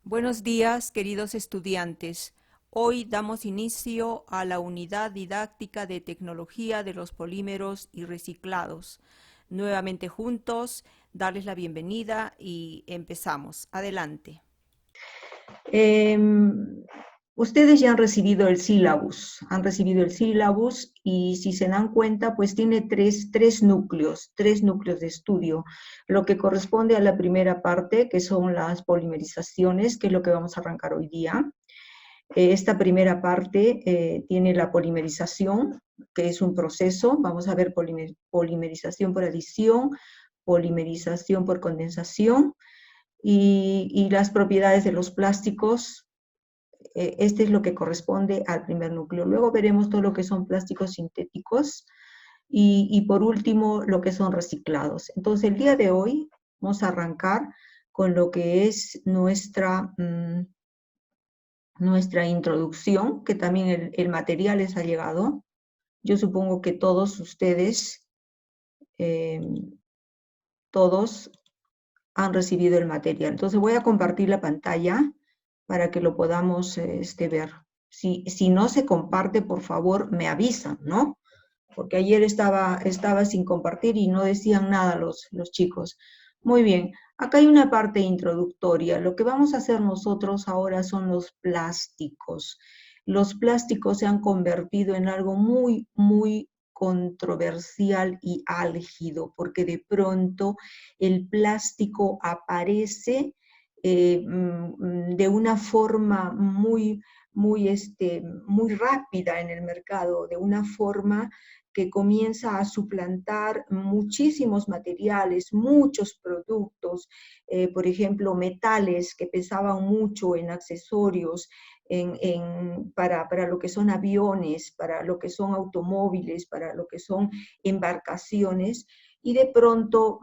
Buenos días, queridos estudiantes. Hoy damos inicio a la unidad didáctica de tecnología de los polímeros y reciclados. Nuevamente juntos, darles la bienvenida y empezamos. Adelante. Em, Ustedes ya han recibido el sílabus y si se dan cuenta, pues tiene tres núcleos de estudio, lo que corresponde a la primera parte, que son las polimerizaciones, que es lo que vamos a arrancar hoy día. Esta primera parte tiene la polimerización, que es un proceso. Vamos a ver polimerización por adición, polimerización por condensación y las propiedades de los plásticos. Este es lo que corresponde al primer núcleo. Luego veremos todo lo que son plásticos sintéticos y por último lo que son reciclados. Entonces el día de hoy vamos a arrancar con lo que es nuestra introducción, que también el material les ha llegado. Yo supongo que todos ustedes, eh, todos han recibido el material. Entonces voy a compartir la pantalla para que lo podamos ver. Si no se comparte, por favor, me avisan, ¿no? Porque ayer estaba sin compartir y no decían nada los chicos. Muy bien, acá hay una parte introductoria. Lo que vamos a hacer nosotros ahora son los plásticos. Los plásticos se han convertido en algo muy, muy controversial y álgido, porque de pronto el plástico aparece de una forma muy rápida en el mercado, de una forma que comienza a suplantar muchísimos materiales, muchos productos, por ejemplo, metales que pesaban mucho en accesorios, para lo que son aviones, para lo que son automóviles, para lo que son embarcaciones, y de pronto,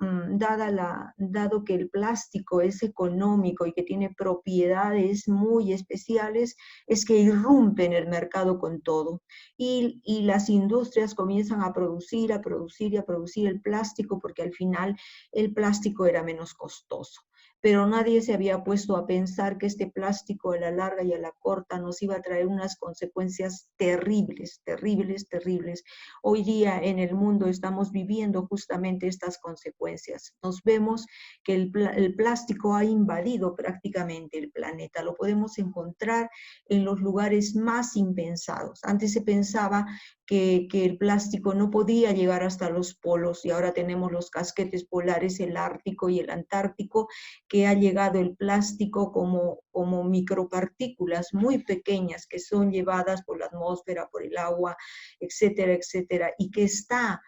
dado que el plástico es económico y que tiene propiedades muy especiales, es que irrumpe en el mercado con todo. Y las industrias comienzan a producir, a producir y a producir el plástico, porque al final el plástico era menos costoso. Pero nadie se había puesto a pensar que este plástico a la larga y a la corta nos iba a traer unas consecuencias terribles, terribles, terribles. Hoy día en el mundo estamos viviendo justamente estas consecuencias. Nos vemos que el plástico ha invadido prácticamente el planeta. Lo podemos encontrar en los lugares más impensados. Antes se pensaba que el plástico no podía llegar hasta los polos y ahora tenemos los casquetes polares, el Ártico y el Antártico, que ha llegado el plástico como micropartículas muy pequeñas que son llevadas por la atmósfera, por el agua, etcétera, etcétera, y que está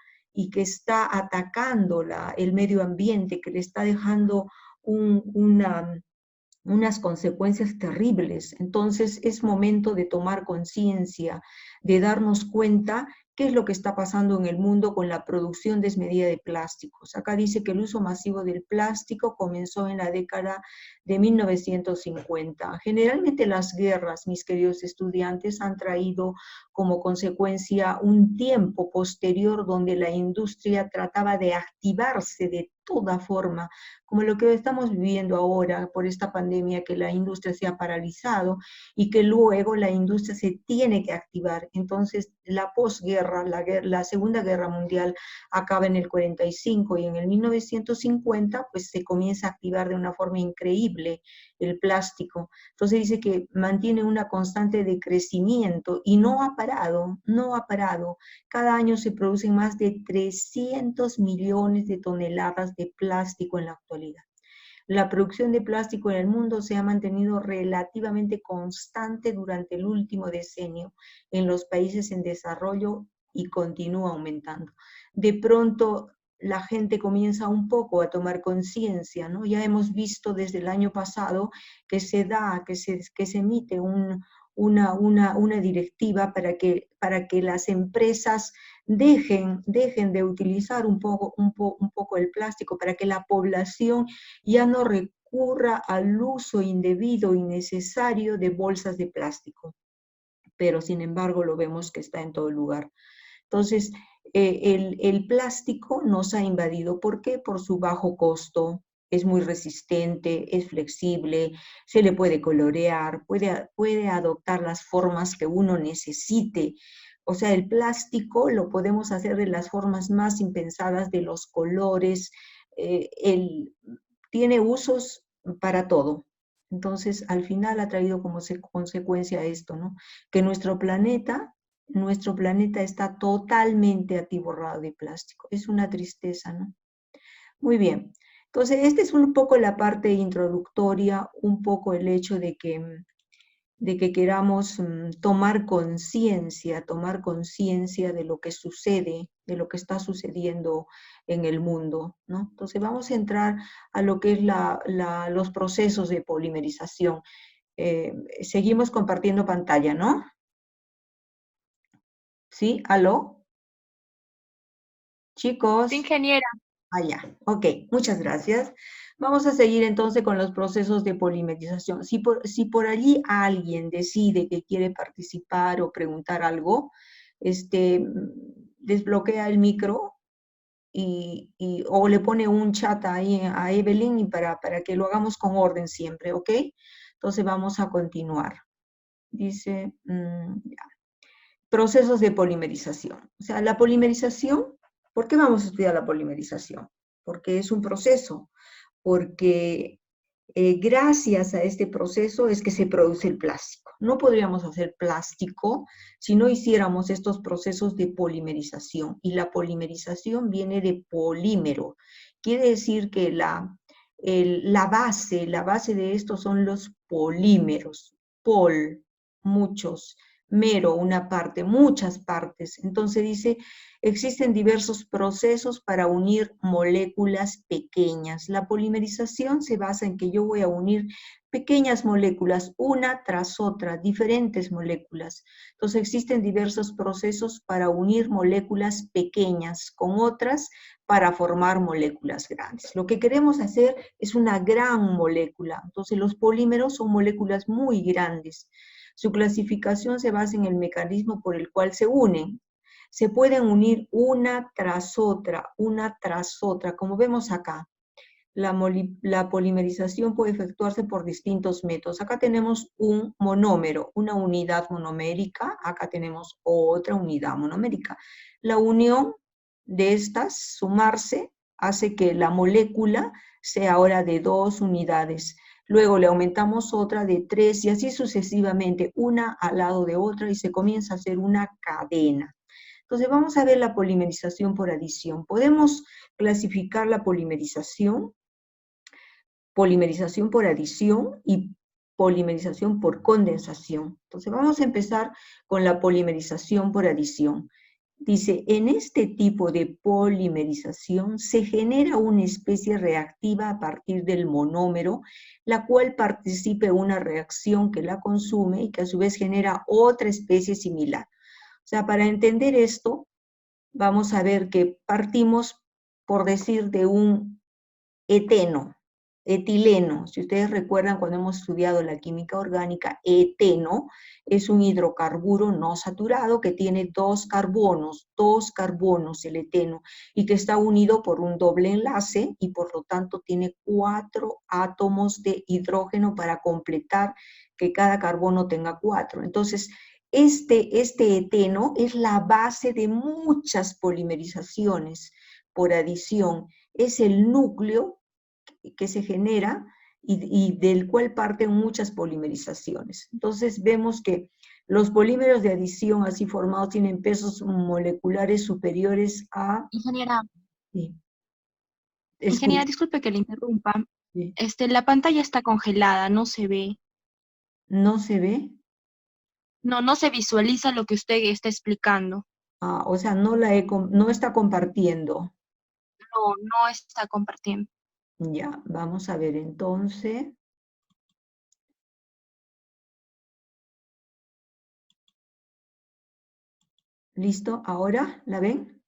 atacando el medio ambiente, que le está dejando un, una, unas consecuencias terribles. Entonces es momento de tomar conciencia, de darnos cuenta qué es lo que está pasando en el mundo con la producción desmedida de plásticos. Acá dice que el uso masivo del plástico comenzó en la década de 1950. Generalmente las guerras, mis queridos estudiantes, han traído como consecuencia un tiempo posterior donde la industria trataba de activarse de toda forma, como lo que estamos viviendo ahora por esta pandemia, que la industria se ha paralizado y que luego la industria se tiene que activar. Entonces, la posguerra, la Segunda Guerra Mundial acaba en el 45 y en el 1950 pues se comienza a activar de una forma increíble el plástico. Entonces dice que mantiene una constante de crecimiento y no ha parado, no ha parado. Cada año se producen más de 300 millones de toneladas de plástico en la actualidad. La producción de plástico en el mundo se ha mantenido relativamente constante durante el último decenio en los países en desarrollo y continúa aumentando. De pronto la gente comienza un poco a tomar conciencia, ¿no? Ya hemos visto desde el año pasado que se emite una directiva para que las empresas dejen de utilizar un poco el plástico, para que la población ya no recurra al uso indebido, innecesario de bolsas de plástico. Pero sin embargo lo vemos que está en todo lugar. Entonces, el plástico nos ha invadido. ¿Por qué? Por su bajo costo, es muy resistente, es flexible, se le puede colorear, puede adoptar las formas que uno necesite. O sea, el plástico lo podemos hacer de las formas más impensadas, de los colores, tiene usos para todo. Entonces, al final ha traído como consecuencia esto, ¿no? Que nuestro planeta está totalmente atiborrado de plástico. Es una tristeza, ¿no? Muy bien. Entonces, esta es un poco la parte introductoria, un poco el hecho de que queramos tomar conciencia de lo que sucede, de lo que está sucediendo en el mundo, ¿no? Entonces vamos a entrar a lo que es los procesos de polimerización. Seguimos compartiendo pantalla, ¿no? ¿Sí? ¿Aló? Sí, Chicos. ingeniera. Ah, ya, ok, muchas gracias. Vamos a seguir entonces con los procesos de polimerización. Si por allí alguien decide que quiere participar o preguntar algo, desbloquea el micro o le pone un chat ahí a Evelyn para que lo hagamos con orden siempre, ¿ok? Entonces vamos a continuar. Dice, ya. Procesos de polimerización. O sea, la polimerización, ¿por qué vamos a estudiar la polimerización? Porque es un proceso, porque gracias a este proceso es que se produce el plástico. No podríamos hacer plástico si no hiciéramos estos procesos de polimerización. Y la polimerización viene de polímero. Quiere decir que la base de esto son los polímeros. Muchos, mero, una parte, muchas partes. Entonces dice, existen diversos procesos para unir moléculas pequeñas. La polimerización se basa en que yo voy a unir pequeñas moléculas, una tras otra, diferentes moléculas. Entonces existen diversos procesos para unir moléculas pequeñas con otras para formar moléculas grandes. Lo que queremos hacer es una gran molécula. Entonces los polímeros son moléculas muy grandes. Su clasificación se basa en el mecanismo por el cual se unen. Se pueden unir una tras otra, como vemos acá. La polimerización puede efectuarse por distintos métodos. Acá tenemos un monómero, una unidad monomérica, acá tenemos otra unidad monomérica. La unión de estas, sumarse, hace que la molécula sea ahora de 2 unidades. Luego le aumentamos otra de 3 y así sucesivamente, una al lado de otra y se comienza a hacer una cadena. Entonces vamos a ver la polimerización por adición. Podemos clasificar la polimerización por adición y polimerización por condensación. Entonces vamos a empezar con la polimerización por adición. Dice, en este tipo de polimerización se genera una especie reactiva a partir del monómero, la cual participa en una reacción que la consume y que a su vez genera otra especie similar. O sea, para entender esto, vamos a ver que partimos, por decir, de un etileno. Si ustedes recuerdan cuando hemos estudiado la química orgánica, eteno es un hidrocarburo no saturado que tiene dos carbonos el eteno, y que está unido por un doble enlace y por lo tanto tiene 4 átomos de hidrógeno para completar que cada carbono tenga 4. Entonces, este eteno es la base de muchas polimerizaciones por adición. Es el núcleo que se genera y del cual parten muchas polimerizaciones. Entonces vemos que los polímeros de adición así formados tienen pesos moleculares superiores a... Ingeniera, Sí, ingeniera, escucha, disculpe que le interrumpa. sí. La pantalla está congelada, no se ve. ¿No se ve? No, no se visualiza lo que usted está explicando. Ah, o sea, no está compartiendo. No, no está compartiendo. Ya, vamos a ver entonces. ¿Listo? ¿Ahora la ven?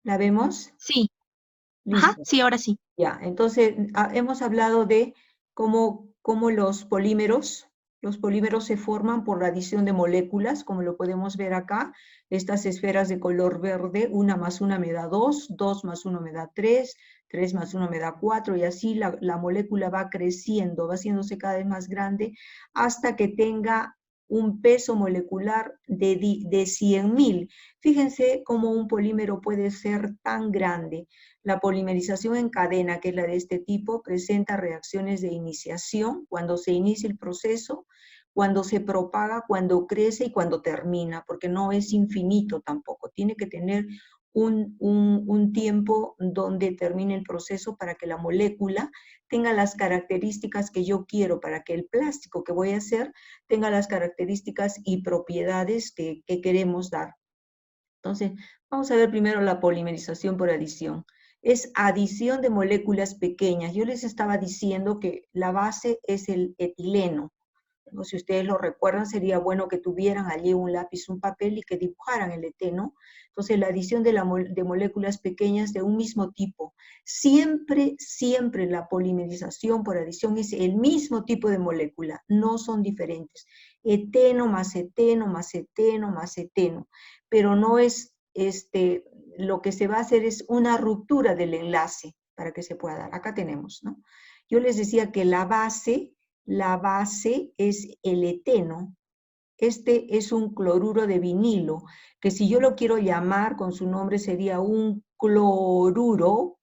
¿La vemos? Sí, ajá, Listo. sí, ahora sí. Ya, entonces hemos hablado de cómo los polímeros Los polímeros se forman por la adición de moléculas, como lo podemos ver acá. Estas esferas de color verde, 1 más 1 me da 2, 2 más 1 me da 3, 3 más 1 me da 4, y así la molécula va creciendo, va haciéndose cada vez más grande, hasta que tenga un peso molecular de 100.000. Fíjense cómo un polímero puede ser tan grande. La polimerización en cadena, que es la de este tipo, presenta reacciones de iniciación, cuando se inicia el proceso, cuando se propaga, cuando crece y cuando termina, porque no es infinito tampoco. Tiene que tener un tiempo donde termine el proceso para que la molécula tenga las características que yo quiero, para que el plástico que voy a hacer tenga las características y propiedades que queremos dar. Entonces, vamos a ver primero la polimerización por adición. Es adición de moléculas pequeñas. Yo les estaba diciendo que la base es el etileno. ¿No? Si ustedes lo recuerdan, sería bueno que tuvieran allí un lápiz, un papel y que dibujaran el eteno. Entonces, la adición de moléculas pequeñas de un mismo tipo. Siempre, siempre la polimerización por adición es el mismo tipo de molécula, no son diferentes. Eteno más eteno más eteno más eteno. Pero no es, lo que se va a hacer es una ruptura del enlace para que se pueda dar. Acá tenemos, ¿no? Yo les decía que la base es el eteno. Este es un cloruro de vinilo, que si yo lo quiero llamar con su nombre sería un cloruro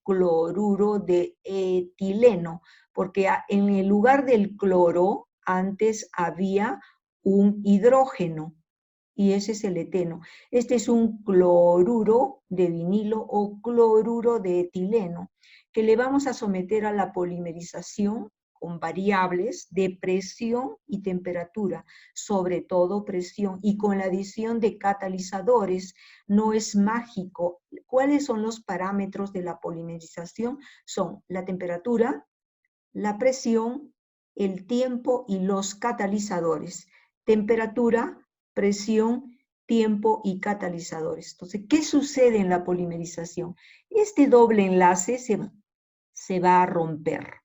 de etileno, porque en el lugar del cloro antes había un hidrógeno, y ese es el eteno. Este es un cloruro de vinilo o cloruro de etileno, que le vamos a someter a la polimerización con variables de presión y temperatura, sobre todo presión, y con la adición de catalizadores. No es mágico. ¿Cuáles son los parámetros de la polimerización? Son la temperatura, la presión, el tiempo y los catalizadores. Temperatura, presión, tiempo y catalizadores. Entonces, ¿qué sucede en la polimerización? Este doble enlace se va a romper.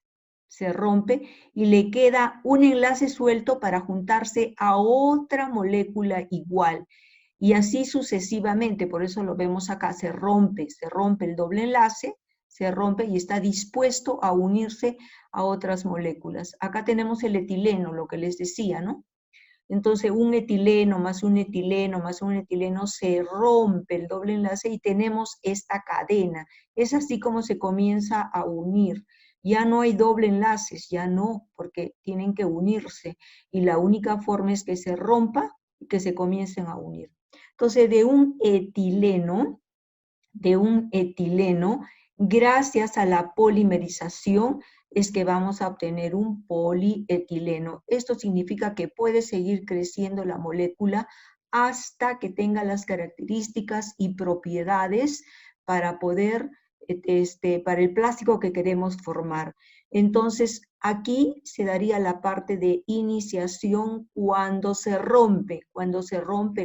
Se rompe y le queda un enlace suelto para juntarse a otra molécula igual. Y así sucesivamente, por eso lo vemos acá, se rompe el doble enlace, se rompe y está dispuesto a unirse a otras moléculas. Acá tenemos el etileno, lo que les decía, ¿no? Entonces un etileno más un etileno más un etileno, se rompe el doble enlace y tenemos esta cadena. Es así como se comienza a unir. Ya no hay doble enlaces, ya no, porque tienen que unirse. Y la única forma es que se rompa y que se comiencen a unir. Entonces de un etileno, gracias a la polimerización, es que vamos a obtener un polietileno. Esto significa que puede seguir creciendo la molécula hasta que tenga las características y propiedades para poder, para el plástico que queremos formar. Entonces, aquí se daría la parte de iniciación cuando se rompe el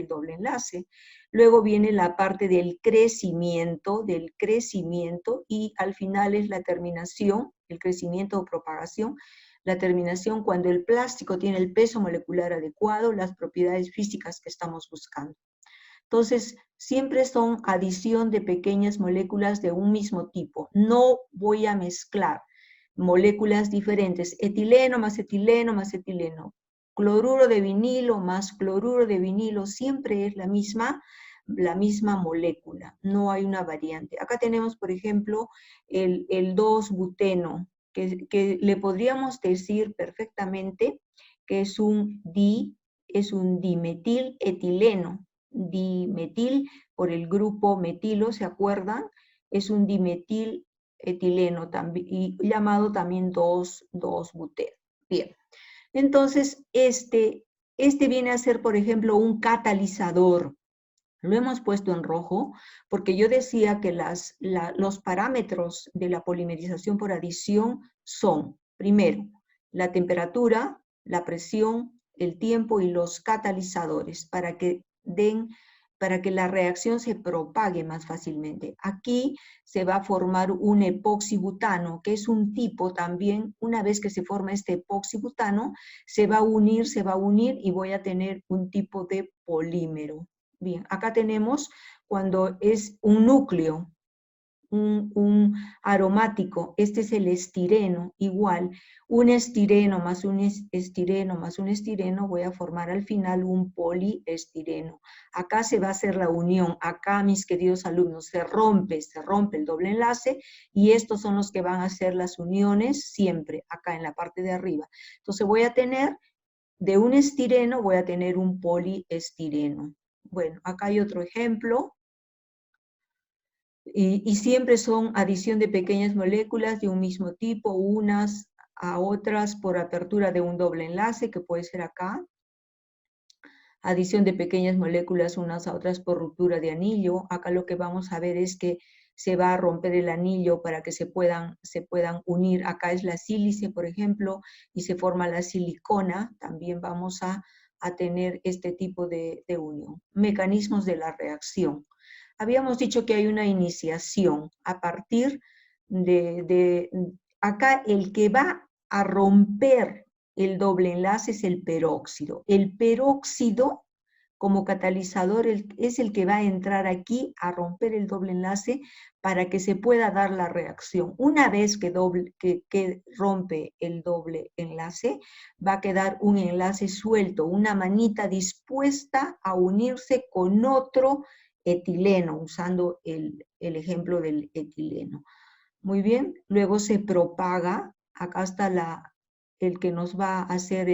doble enlace. Luego viene la parte del crecimiento, y al final es la terminación, el crecimiento o propagación, la terminación cuando el plástico tiene el peso molecular adecuado, las propiedades físicas que estamos buscando. Entonces, siempre son adición de pequeñas moléculas de un mismo tipo. No voy a mezclar moléculas diferentes, etileno más etileno más etileno, cloruro de vinilo más cloruro de vinilo, siempre es la misma molécula, no hay una variante. Acá tenemos, por ejemplo, el 2-buteno, que le podríamos decir perfectamente que es un dimetiletileno, dimetil por el grupo metilo, ¿se acuerdan? Es un dimetiletileno, y llamado también 2-buteno. Bien, entonces este viene a ser, por ejemplo, un catalizador. Lo hemos puesto en rojo porque yo decía que los parámetros de la polimerización por adición son, primero, la temperatura, la presión, el tiempo y los catalizadores para que den para que la reacción se propague más fácilmente. Aquí se va a formar un epoxibutano, que es un tipo también, una vez que se forma este epoxibutano, se va a unir y voy a tener un tipo de polímero. Bien, acá tenemos cuando es un núcleo, un aromático, este es el estireno, igual, un estireno más un estireno más un estireno, voy a formar al final un poliestireno. Acá se va a hacer la unión, acá mis queridos alumnos, se rompe el doble enlace y estos son los que van a hacer las uniones siempre, acá en la parte de arriba. Entonces voy a tener, de un estireno voy a tener un poliestireno. Bueno, acá hay otro ejemplo. Y siempre son adición de pequeñas moléculas de un mismo tipo, unas a otras por apertura de un doble enlace, que puede ser acá. Adición de pequeñas moléculas unas a otras por ruptura de anillo. Acá lo que vamos a ver es que se va a romper el anillo para que se puedan unir. Acá es la sílice, por ejemplo, y se forma la silicona. También vamos a tener este tipo de unión. Mecanismos de la reacción. Habíamos dicho que hay una iniciación a partir acá el que va a romper el doble enlace es el peróxido. El peróxido como catalizador es el que va a entrar aquí a romper el doble enlace para que se pueda dar la reacción. Una vez que rompe el doble enlace, va a quedar un enlace suelto, una manita dispuesta a unirse con otro etileno, usando el ejemplo del etileno. Muy bien, luego se propaga, acá está el que nos va a hacer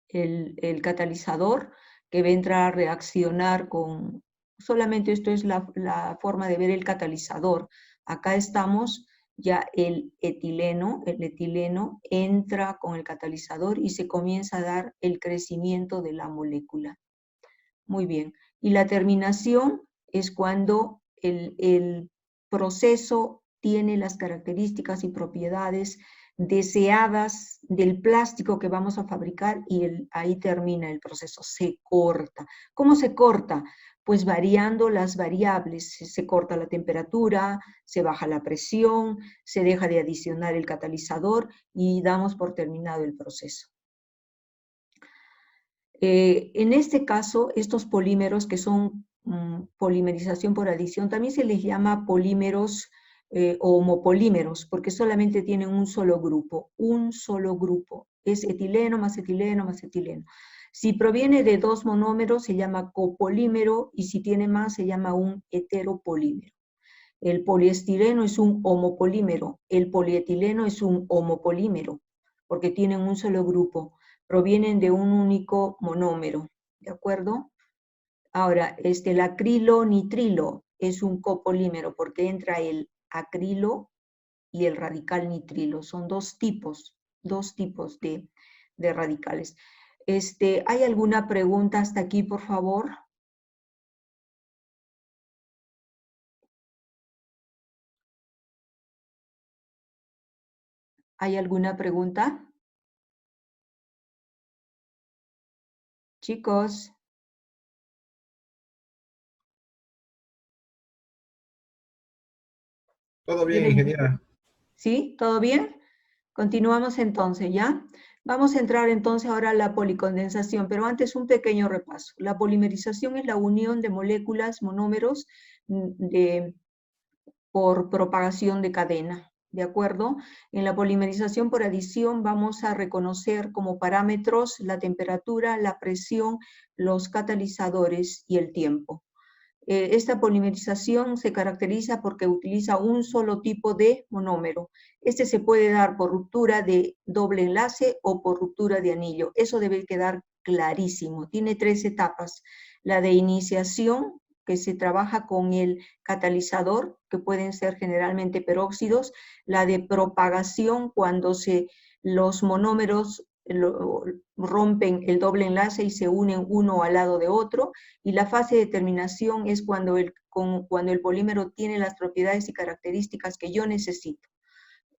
el catalizador, que va a entrar a reaccionar con, solamente esto es la forma de ver el catalizador. Acá estamos, ya el etileno entra con el catalizador y se comienza a dar el crecimiento de la molécula. Muy bien. Y la terminación es cuando el proceso tiene las características y propiedades deseadas del plástico que vamos a fabricar y ahí termina el proceso, se corta. ¿Cómo se corta? Pues variando las variables, se corta la temperatura, se baja la presión, se deja de adicionar el catalizador y damos por terminado el proceso. En este caso, estos polímeros que son polimerización por adición, también se les llama polímeros o homopolímeros, porque solamente tienen un solo grupo, es etileno más etileno más etileno. Si proviene de dos monómeros se llama copolímero y si tiene más se llama un heteropolímero. El poliestireno es un homopolímero, el polietileno es un homopolímero, porque tienen un solo grupo, provienen de un único monómero, ¿de acuerdo? Ahora, el acrilonitrilo es un copolímero porque entra el acrilo y el radical nitrilo. Son dos tipos de radicales. ¿Hay alguna pregunta hasta aquí, por favor? ¿Hay alguna pregunta? Chicos. Todo bien, ¿Tienen? ingeniera. ¿Sí? ¿Todo bien? Continuamos entonces, ¿ya? Vamos a entrar entonces ahora a la policondensación, pero antes un pequeño repaso. La polimerización es la unión de moléculas, monómeros, por propagación de cadena, ¿de acuerdo? En la polimerización por adición vamos a reconocer como parámetros la temperatura, la presión, los catalizadores y el tiempo. Esta polimerización se caracteriza porque utiliza un solo tipo de monómero. Este se puede dar por ruptura de doble enlace o por ruptura de anillo. Eso debe quedar clarísimo. Tiene 3 etapas. La de iniciación, que se trabaja con el catalizador, que pueden ser generalmente peróxidos. La de propagación, cuando los monómeros rompen el doble enlace y se unen uno al lado de otro, y la fase de terminación es cuando el polímero tiene las propiedades y características que yo necesito.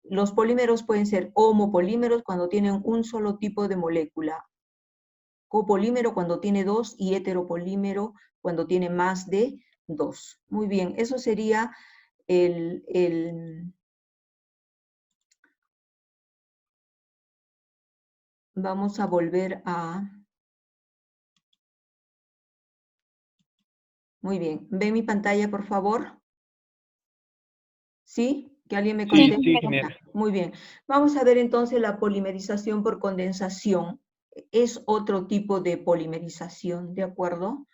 Los polímeros pueden ser homopolímeros cuando tienen un solo tipo de molécula, Copolímero cuando tiene 2 y heteropolímero cuando tiene más de 2. Muy bien, eso sería vamos a volver a... Muy bien, ¿ve mi pantalla, por favor? ¿Sí? ¿Que alguien me Sí, conteste? sí, genial. Muy bien. Vamos a ver entonces la polimerización por condensación. Es otro tipo de polimerización, ¿de acuerdo?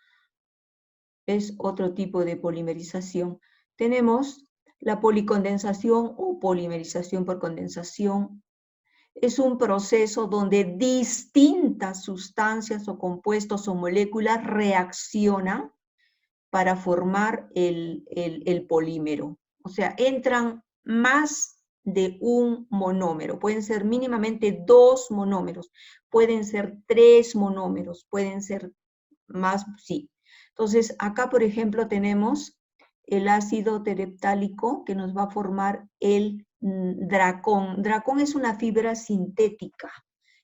Es otro tipo de polimerización. Tenemos la policondensación o polimerización por condensación. Es un proceso donde distintas sustancias o compuestos o moléculas reaccionan para formar el polímero. O sea, entran más de un monómero. Pueden ser mínimamente 2 monómeros, pueden ser 3 monómeros, pueden ser más, sí. Entonces, acá, por ejemplo, tenemos el ácido tereptálico que nos va a formar el dracón. Dracón es una fibra sintética.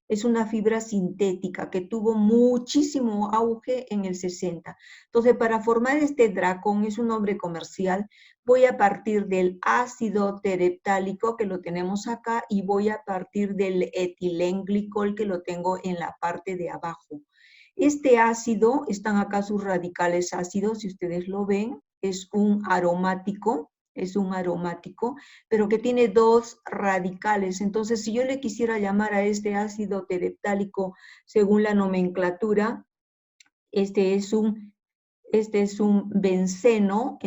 Es una fibra sintética que tuvo muchísimo auge en el 60. Entonces, para formar este dracón, es un nombre comercial, voy a partir del ácido tereptálico, que lo tenemos acá, y voy a partir del etilenglicol, que lo tengo en la parte de abajo. Este ácido, están acá sus radicales ácidos, si ustedes lo ven, es un aromático, pero que tiene 2 radicales. Entonces, si yo le quisiera llamar a este ácido tereptálico según la nomenclatura, este es un benceno,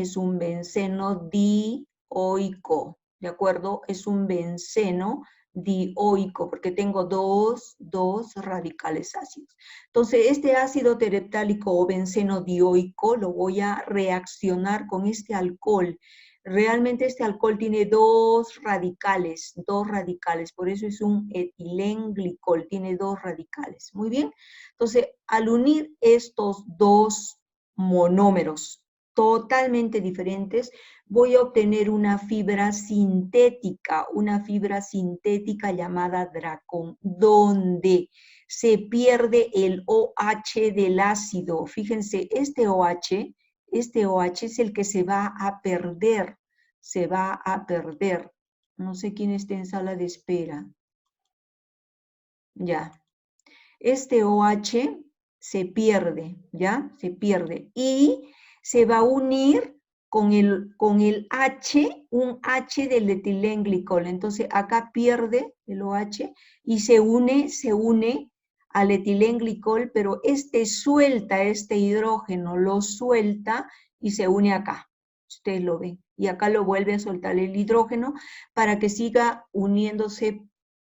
dioico, ¿de acuerdo? Es un benceno dioico, porque tengo dos radicales ácidos. Entonces, este ácido tereptálico o benceno dioico lo voy a reaccionar con este alcohol. Realmente este alcohol tiene 2 radicales, por eso es un etilenglicol, tiene 2 radicales. Muy bien, entonces al unir estos 2 monómeros totalmente diferentes, voy a obtener una fibra sintética llamada dracón, donde se pierde el OH del ácido. Fíjense, este OH es el que se va a perder, No sé quién está en sala de espera. Ya. Este OH se pierde, ¿ya? Se pierde. Y se va a unir con el H, un H del etilenglicol. Entonces, acá pierde el OH y se une al etilenglicol, pero suelta este hidrógeno, lo suelta y se une acá. Ustedes lo ven. Y acá lo vuelve a soltar el hidrógeno para que siga uniéndose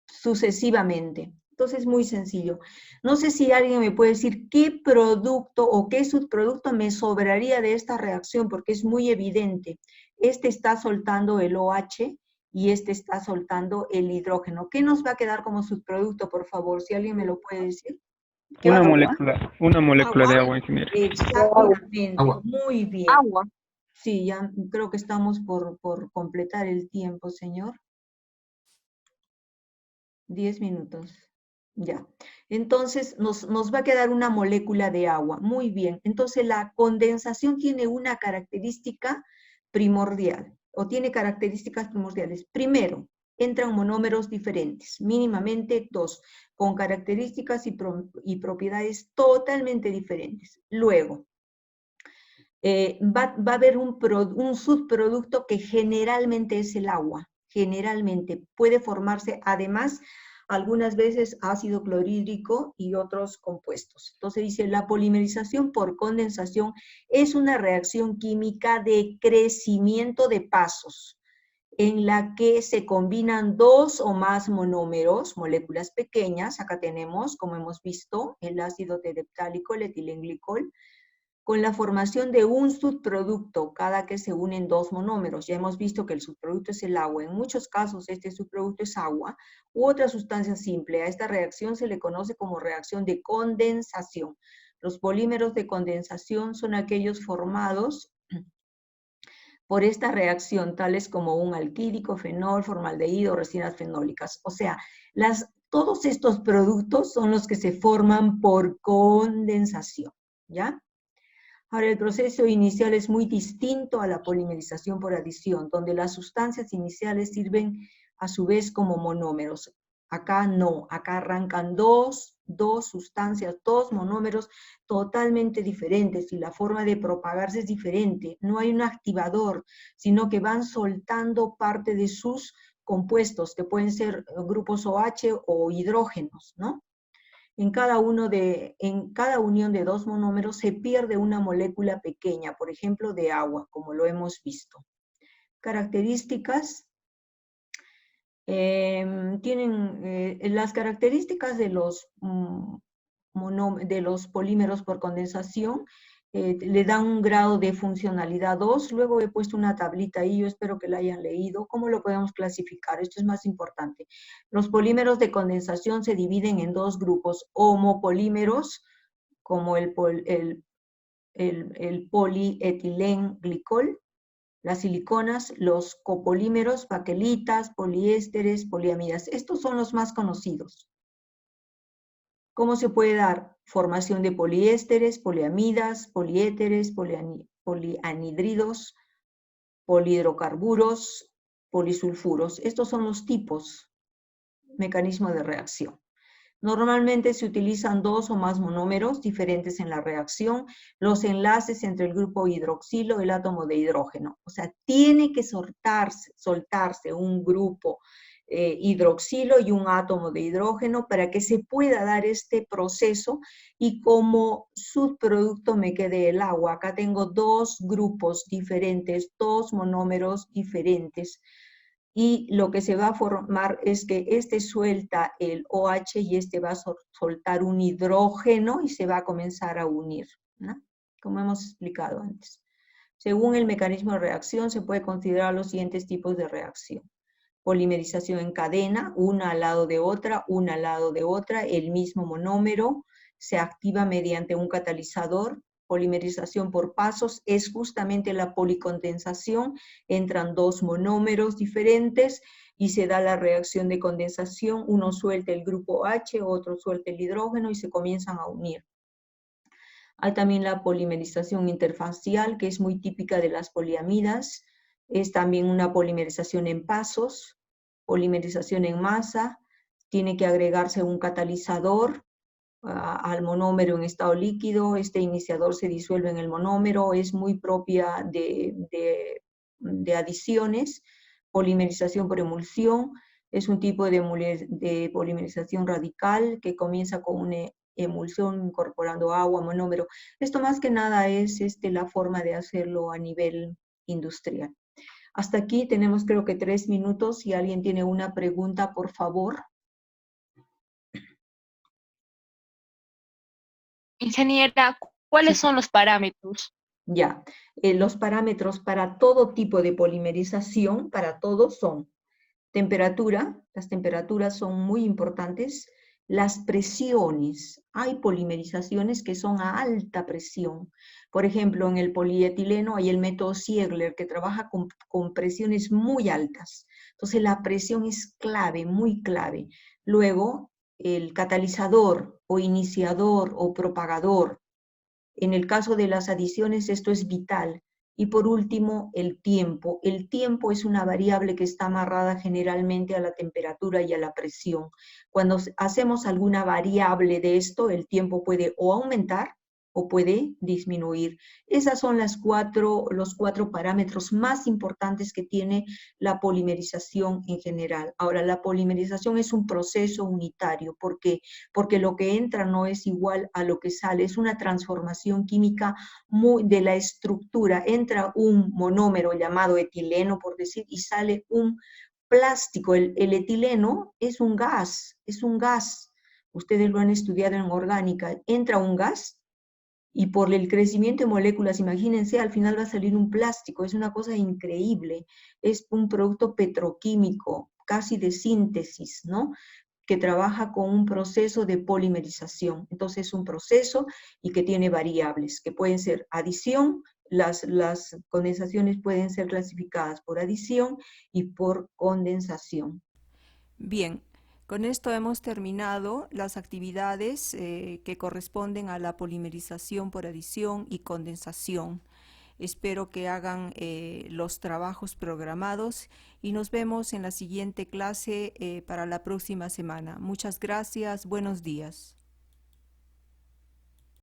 sucesivamente. Entonces es muy sencillo. No sé si alguien me puede decir qué producto o qué subproducto me sobraría de esta reacción, porque es muy evidente. Este está soltando el OH y este está soltando el hidrógeno. ¿Qué nos va a quedar como subproducto, por favor? Si alguien me lo puede decir. Una molécula de agua, ingeniero. Exactamente, Agua. muy bien. Agua. Sí, ya creo que estamos por completar el tiempo, señor. 10 minutos. Ya. Entonces, nos va a quedar una molécula de agua. Muy bien. Entonces, la condensación tiene una característica primordial, o tiene características primordiales. Primero, entran monómeros diferentes, mínimamente 2, con características y propiedades totalmente diferentes. Luego, va a haber un subproducto que generalmente es el agua. Generalmente puede formarse además algunas veces ácido clorhídrico y otros compuestos. Entonces dice, la polimerización por condensación es una reacción química de crecimiento de pasos en la que se combinan 2 o más monómeros, moléculas pequeñas. Acá tenemos, como hemos visto, el ácido tereptálico, el etilenglicol, con la formación de un subproducto cada que se unen 2 monómeros. Ya hemos visto que el subproducto es el agua. En muchos casos este subproducto es agua u otra sustancia simple. A esta reacción se le conoce como reacción de condensación. Los polímeros de condensación son aquellos formados por esta reacción, tales como un alquídico, fenol, formaldehído, resinas fenólicas. O sea, Todos estos productos son los que se forman por condensación, ¿ya? Ahora, el proceso inicial es muy distinto a la polimerización por adición, donde las sustancias iniciales sirven a su vez como monómeros. Acá no, acá arrancan dos sustancias, dos monómeros totalmente diferentes y la forma de propagarse es diferente. No hay un activador, sino que van soltando parte de sus compuestos, que pueden ser grupos OH o hidrógenos, ¿no? En cada unión de dos monómeros se pierde una molécula pequeña, por ejemplo, de agua, como lo hemos visto. Características. Las características de los polímeros por condensación le dan un grado de funcionalidad 2. Luego he puesto una tablita ahí, yo espero que la hayan leído. ¿Cómo lo podemos clasificar? Esto es más importante. Los polímeros de condensación se dividen en dos grupos: homopolímeros, como el polietilenglicol, las siliconas, los copolímeros, baquelitas, poliésteres, poliamidas. Estos son los más conocidos. ¿Cómo se puede dar? Formación de poliésteres, poliamidas, poliéteres, polianhidridos, polihidrocarburos, polisulfuros. Estos son los tipos, mecanismo de reacción. Normalmente se utilizan dos o más monómeros diferentes en la reacción, los enlaces entre el grupo hidroxilo y el átomo de hidrógeno. O sea, tiene que soltarse un grupo hidroxilo y un átomo de hidrógeno para que se pueda dar este proceso y como subproducto me quede el agua. Acá tengo dos grupos diferentes, dos monómeros diferentes. Y lo que se va a formar es que este suelta el OH y este va a soltar un hidrógeno y se va a comenzar a unir, ¿no? Como hemos explicado antes. Según el mecanismo de reacción se puede considerar los siguientes tipos de reacción. Polimerización en cadena, una al lado de otra, una al lado de otra, el mismo monómero, se activa mediante un catalizador. Polimerización por pasos es justamente la policondensación, entran dos monómeros diferentes y se da la reacción de condensación, uno suelta el grupo H, otro suelta el hidrógeno y se comienzan a unir. Hay también la polimerización interfacial, que es muy típica de las poliamidas, es también una polimerización en pasos, polimerización en masa, tiene que agregarse un catalizador al monómero en estado líquido, este iniciador se disuelve en el monómero, es muy propia de adiciones. Polimerización por emulsión, es un tipo de polimerización radical que comienza con una emulsión incorporando agua, monómero. Esto más que nada es la forma de hacerlo a nivel industrial. Hasta aquí tenemos creo que 3 minutos. Si alguien tiene una pregunta, por favor. Ingeniera, ¿cuáles Sí. son los parámetros? Ya, los parámetros para todo tipo de polimerización, para todos son temperatura, las temperaturas son muy importantes, las presiones, hay polimerizaciones que son a alta presión, por ejemplo en el polietileno hay el método Ziegler que trabaja con presiones muy altas, entonces la presión es clave, muy clave. Luego el catalizador o iniciador o propagador. En el caso de las adiciones esto es vital. Y por último, el tiempo. El tiempo es una variable que está amarrada generalmente a la temperatura y a la presión. Cuando hacemos alguna variable de esto, el tiempo puede o aumentar o puede disminuir. Esas son los cuatro parámetros más importantes que tiene la polimerización en general. Ahora, la polimerización es un proceso unitario. ¿Por qué? Porque lo que entra no es igual a lo que sale. Es una transformación química de la estructura. Entra un monómero llamado etileno, por decir, y sale un plástico. El etileno es un gas, Ustedes lo han estudiado en orgánica. Entra un gas y por el crecimiento de moléculas, imagínense, al final va a salir un plástico, es una cosa increíble, es un producto petroquímico, casi de síntesis, ¿no? Que trabaja con un proceso de polimerización. Entonces es un proceso y que tiene variables, que pueden ser adición, las condensaciones pueden ser clasificadas por adición y por condensación. Bien, Con esto hemos terminado las actividades que corresponden a la polimerización por adición y condensación. Espero que hagan los trabajos programados y nos vemos en la siguiente clase para la próxima semana. Muchas gracias. Buenos días.